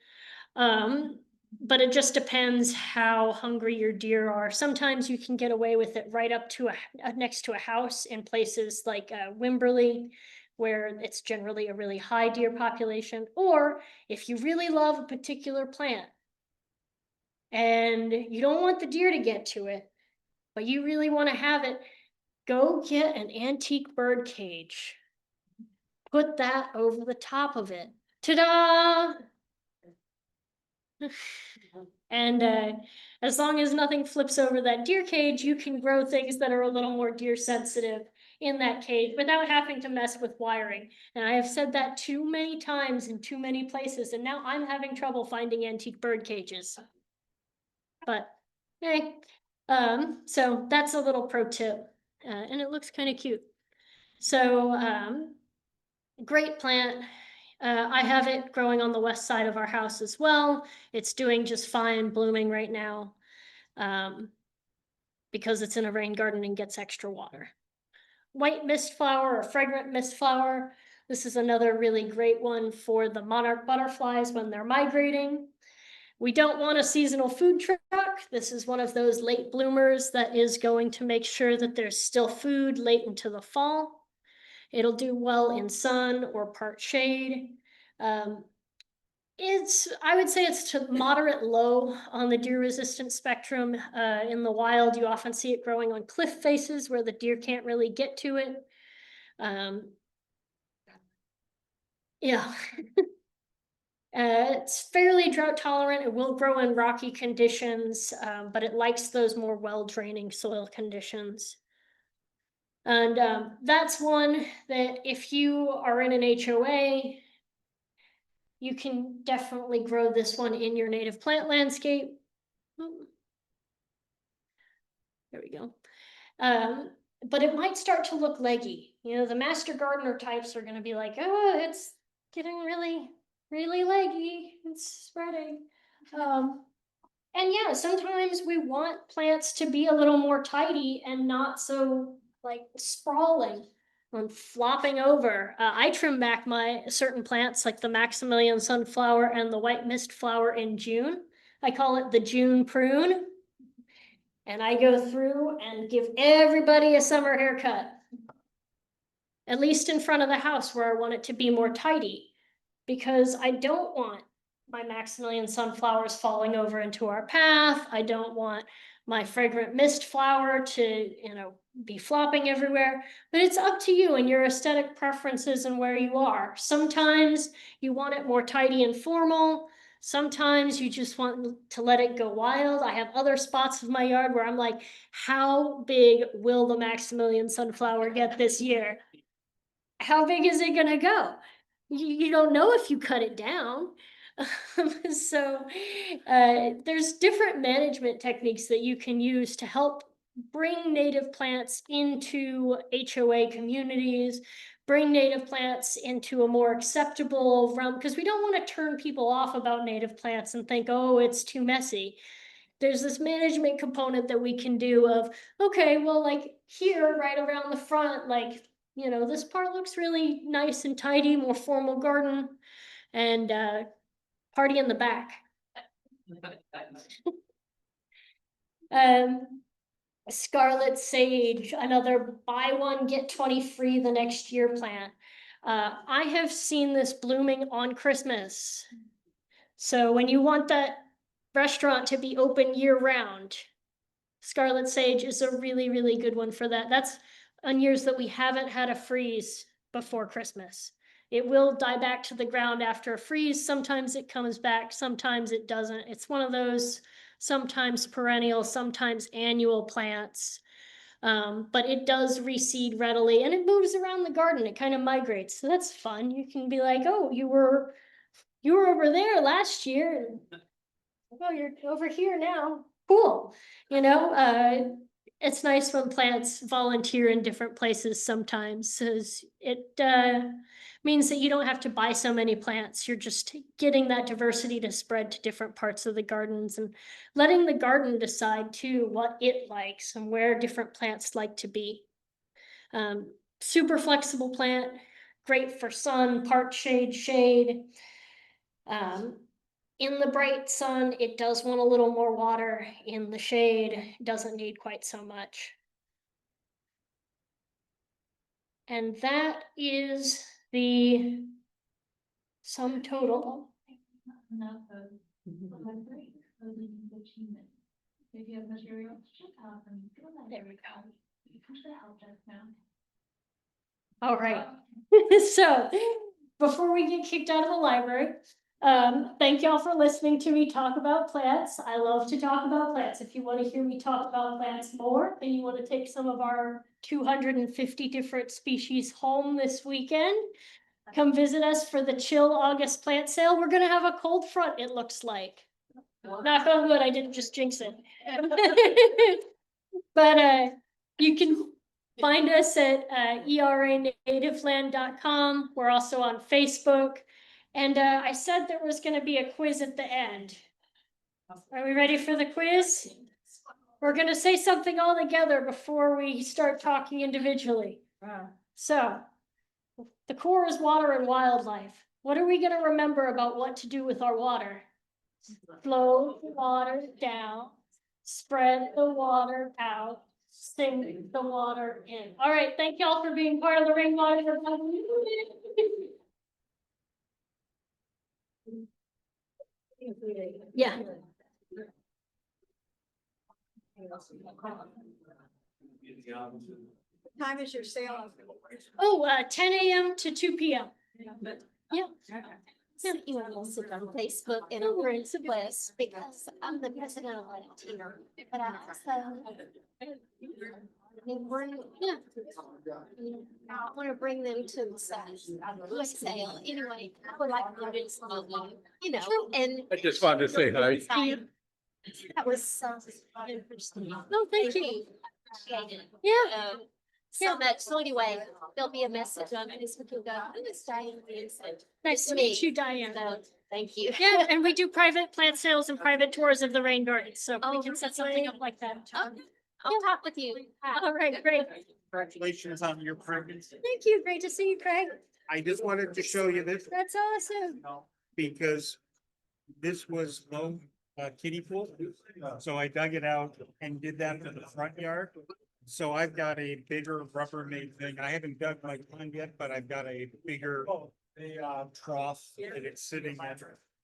But it just depends how hungry your deer are. Sometimes you can get away with it right up to next to a house in places like Wimberley, where it's generally a really high deer population. Or if you really love a particular plant and you don't want the deer to get to it, but you really want to have it, go get an antique bird cage. Put that over the top of it. Ta-da! And as long as nothing flips over that deer cage, you can grow things that are a little more deer sensitive in that cage without having to mess with wiring. And I have said that too many times in too many places, and now I'm having trouble finding antique bird cages. But hey, so that's a little pro tip, and it looks kind of cute. So great plant. I have it growing on the west side of our house as well. It's doing just fine, blooming right now, because it's in a rain garden and gets extra water. White mist flower or fragrant mist flower. This is another really great one for the monarch butterflies when they're migrating. We don't want a seasonal food truck. This is one of those late bloomers that is going to make sure that there's still food late into the fall. It'll do well in sun or part shade. I would say it's to moderate low on the deer resistant spectrum. In the wild, you often see it growing on cliff faces where the deer can't really get to it. Yeah. It's fairly drought tolerant. It will grow in rocky conditions, but it likes those more well-draining soil conditions. And that's one that if you are in an HOA, you can definitely grow this one in your native plant landscape. There we go. But it might start to look leggy. You know, the master gardener types are going to be like, oh, it's getting really, really leggy. It's spreading. And yeah, sometimes we want plants to be a little more tidy and not so like sprawling and flopping over. I trim back my certain plants like the Maximilian sunflower and the white mist flower in June. I call it the June prune. And I go through and give everybody a summer haircut. At least in front of the house where I want it to be more tidy. Because I don't want my Maximilian sunflowers falling over into our path. I don't want my fragrant mist flower to, be flopping everywhere. But it's up to you and your aesthetic preferences and where you are. Sometimes you want it more tidy and formal. Sometimes you just want to let it go wild. I have other spots of my yard where I'm like, how big will the Maximilian sunflower get this year? How big is it gonna go? you don't know if you cut it down. So, there's different management techniques that you can use to help bring native plants into HOA communities, bring native plants into a more acceptable realm, because we don't want to turn people off about native plants and think, oh, it's too messy. There's this management component that we can do of, okay, well, like here, right around the front, like, this part looks really nice and tidy, more formal garden, and party in the back. Scarlet sage, another buy one, get 20 free the next year plant. I have seen this blooming on Christmas. So when you want that restaurant to be open year round, scarlet sage is a really, really good one for that. That's on years that we haven't had a freeze before Christmas. It will die back to the ground after a freeze. Sometimes it comes back, sometimes it doesn't. It's one of those sometimes perennial, sometimes annual plants. But it does reseed readily and it moves around the garden. It kind of migrates. So that's fun. You can be like, oh, you were over there last year. Oh, you're over here now. Cool. It's nice when plants volunteer in different places sometimes, because it means that you don't have to buy so many plants. You're just getting that diversity to spread to different parts of the gardens and letting the garden decide too what it likes and where different plants like to be. Super flexible plant, great for sun, part shade. In the bright sun, it does want a little more water. In the shade, it doesn't need quite so much. And that is the sum total. Enough of the library, closing in 15 minutes. If you have materials, check out them. There we go. You can just help us now. All right. So before we get kicked out of the library, thank y'all for listening to me talk about plants. I love to talk about plants. If you want to hear me talk about plants more, and you want to take some of our 250 different species home this weekend, come visit us for the chill August plant sale. We're gonna have a cold front, it looks like. Knock on wood, I didn't just jinx it. But you can find us at eranativeland.com. We're also on Facebook. And I said there was going to be a quiz at the end. Are we ready for the quiz? We're going to say something all together before we start talking individually. So, the core is water and wildlife. What are we going to remember about what to do with our water? Flow the water down, spread the water out, sink the water in. All right, thank y'all for being part of the Rainwater. Yeah. What time is your sale? Oh, 10 a.m. to 2 p.m. Yeah. You will also on Facebook and No on worries. List because I'm the president of the team, but I also. Yeah. I want to bring them to the sale. Anyway, I would like to do something, and. I just wanted to say hi. That was so interesting. No, thank you. Yeah. So much. So anyway, there'll be a message on Facebook. You'll go, "Oh, it's Diane Vincent." Nice to meet you, Diane. So, thank you. Yeah, and we do private plant sales and private tours of the rain garden, so we Oh, can set something up like that. Okay. I'll talk with you. All right, great. Congratulations on your pregnancy. Thank you. Great to see you, Craig. I just wanted to show you this That's awesome. because this was low kiddie pool. So I dug it out and did that for the front yard. So I've got a bigger Rubbermaid thing. I haven't dug my pond yet, but I've got a bigger trough that it's sitting in.